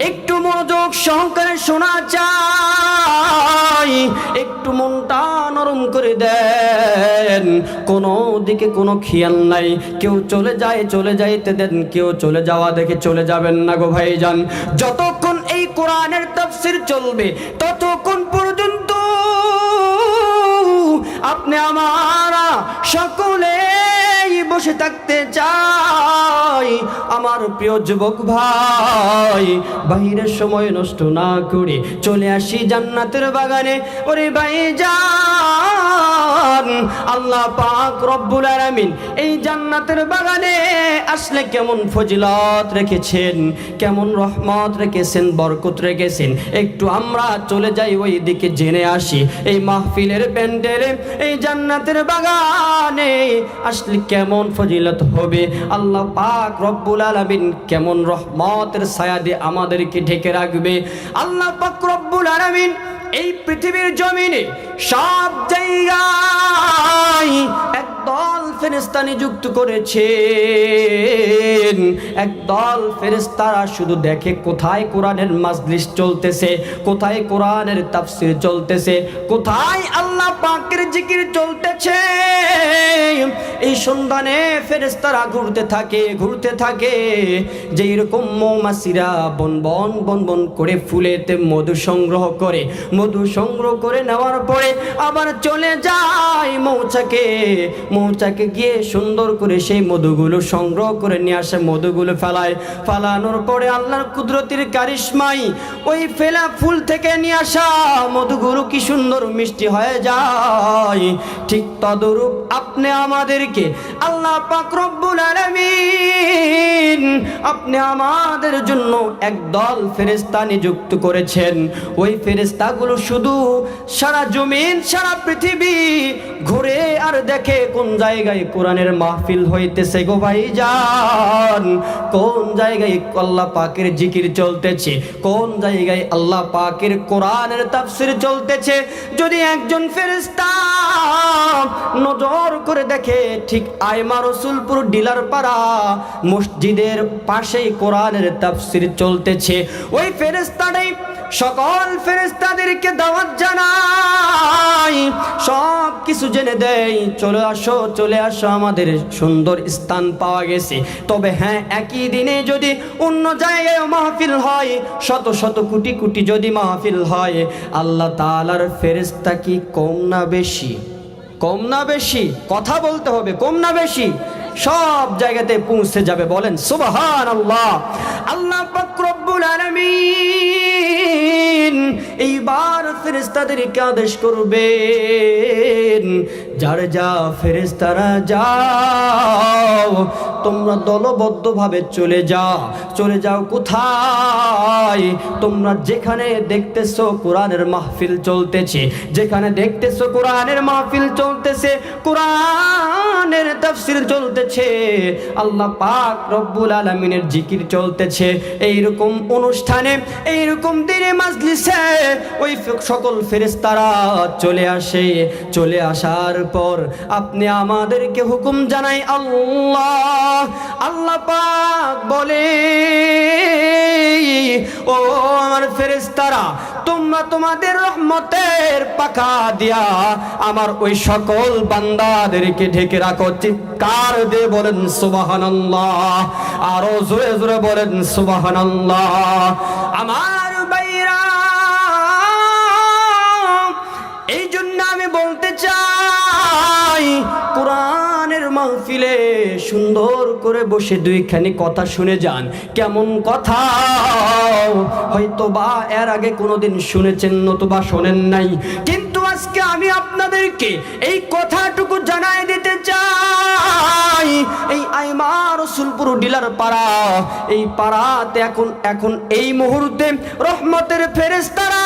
একটু মনোযোগ সহকারে শোনা চাই, একটু মনটা নরম করে দেন। কোনো দিকে কোনো খেয়াল নাই, কেউ চলে যাইতে দেন, কেউ চলে যাওয়া দেখে চলে যাবেন না গো ভাইজান। যতক্ষণ এই কোরআনের তাফসীর চলবে ততক্ষণ পর্যন্ত আপনি আমারা সকলেই বসে থাকতে চাই। আমার প্রিয় যুবক ভাই, বাহিরের সময় নষ্ট না করে চলে আসি জান্নাতের বাগানে। ওরে ভাইজান, আল্লাহ পাক রব্বুল আলামিন এই জান্নাতের বাগানে আসলে কেমন ফজিলত রেখেছেন, কেমন রহমত রেখেছেন, বরকত রেখেছেন। একটু আমরা চলে যাই ওই দিকে জেনে আসি। এই মাহফিলের প্যান্ডেলে এই জান্নাতের বাগানে আসলে কেমন ফজিলত হবে, আল্লাহ পাক রব্বুল আলামিন কেমন রহমতের ছায়া দিয়ে আমাদেরকে ঢেকে রাখবে। আল্লাহ পাক রব্বুল আলামিন এই পৃথিবীর জমিনে সব জায়গায় একদল ফেরেশতা নিযুক্ত করেছেন। একদল ফেরেশতারা শুধু দেখে কোথায় কোরআনের মাজলিস চলতেছে, কোথায় কোরআনের তাফসীর চলতেছে, কোথায় আল্লাহ পাকের জিকির চলতেছে। এই সন্ধানে ফেরেশতারা ঘুরতে থাকে। যে এরকম মৌমাছিরা বন করে ফুলেতে মধু সংগ্রহ করে নেওয়ার পরে আবার চলে যায় মৌচাকে গিয়ে সুন্দর করে সেই মধুগুলো সংগ্রহ করে নিয়ে আসে, মধুগুলো ফালানোর পরে আল্লাহর কুদরতের কারিশমাই ওই ফেলা ফুল থেকে নিয়ে আসা মধুগুলো কি সুন্দর মিষ্টি হয়ে যায়। ঠিক তদরূপ আপনি আমাদেরকে আল্লাহ পাক রব্বুল আলামিন আপনি আমাদের জন্য একদল ফেরেশতা নিযুক্ত করেছেন। ওই ফেরেশতাগুলো শুধু সারা জমিন সারা পৃথিবী ঘুরে আর দেখে কোন জায়গায় কোরআনের মাহফিল হইতেছে গো ভাইজান, কোন জায়গায় আল্লাহ পাকের জিকির চলতেছে, কোন জায়গায় আল্লাহ পাকের কোরআনের তাফসীর চলতেছে। যদি একজন ফেরেশতা নজর করে দেখে ঠিক আইমা রসুলপুর ডিলার পাড়া মসজিদের পাশেই কোরআনের তাফসীর চলতেছে, ওই ফেরেশতাটাই সকল ফেরেশতাদেরকে দাওয়াত জানায়, সব কিছু জেনে দেয়, চলে আসো আমাদের সুন্দর স্থান পাওয়া গেছে। তবে হ্যাঁ, একই দিনে যদি অন্য জায়গায় মাহফিল হয়, শত শত কোটি কোটি যদি মাহফিল হয়, আল্লাহ তাআলার ফেরেশতা কি কম না বেশি? কম না বেশি? কথা বলতে হবে, কম না বেশি? সব জায়গাতে পৌঁছে যাবে। বলেন সুবহানাল্লাহ। আল্লাহ পাক রব্বুল আলামিন এইবার ফেরেশতাদেরকে আদেশ করবেন, যা ফেরেশতারা যাও, তোমরা দলবদ্ধভাবে চলে যাও কোথায়? তোমরা যেখানে দেখতেছো কোরআনের মাহফিল চলতেছে, যেখানে দেখতেছো কোরআনের মাহফিল চলতেছে, কোরআনের তাফসীর চলতেছে, আল্লাহ পাক রব্বুল আলামিনের জিকির চলতেছে, এইরকম অনুষ্ঠানে, এইরকম দিনে মাজলিসে ওই সকল ফেরেশতারা চলে আসার পর আপনি আমাদেরকে হুকুম জানাই। আল্লাহ পাক বলে, ও আমার ফেরেশতারা, তোমরা তোমাদের রহমতের পাখা দিয়া আমার ওই সকল বান্দাদেরকে ঢেকে রাখো। চিৎকার দিয়ে বলেন সুবহানাল্লাহ, আরো জোরে জোরে বলেন সুবহানাল্লাহ। আমার ভাইরা, এই জন্য আমি বলতে চাই, কোরআনের মাহফিলে সুন্দর করে বসে দুইখানি কথা শুনে যান। কেমন কথা? হয়তো বা এর আগে কোনোদিন শুনেছেন, নতুবা শোনেন নাই, কিন্তু আজকে আমি আপনাদেরকে এই কথাটুকু জানাই দিতে চাই। এই আইমা রসুলপুর ডিলার পাড়া, এই পাড়াতে এখন এই মুহূর্তে রহমতের ফেরেশতারা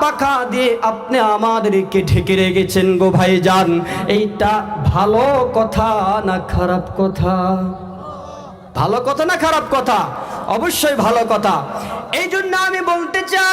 পাখা দিয়ে আপনি আমাদেরকে ঢেকে রেখেছেন গো ভাইজান। এইটা ভালো কথা না খারাপ কথা? ভালো কথা না খারাপ কথা? অবশ্যই ভালো কথা। এই জন্য আমি বলতে চাই,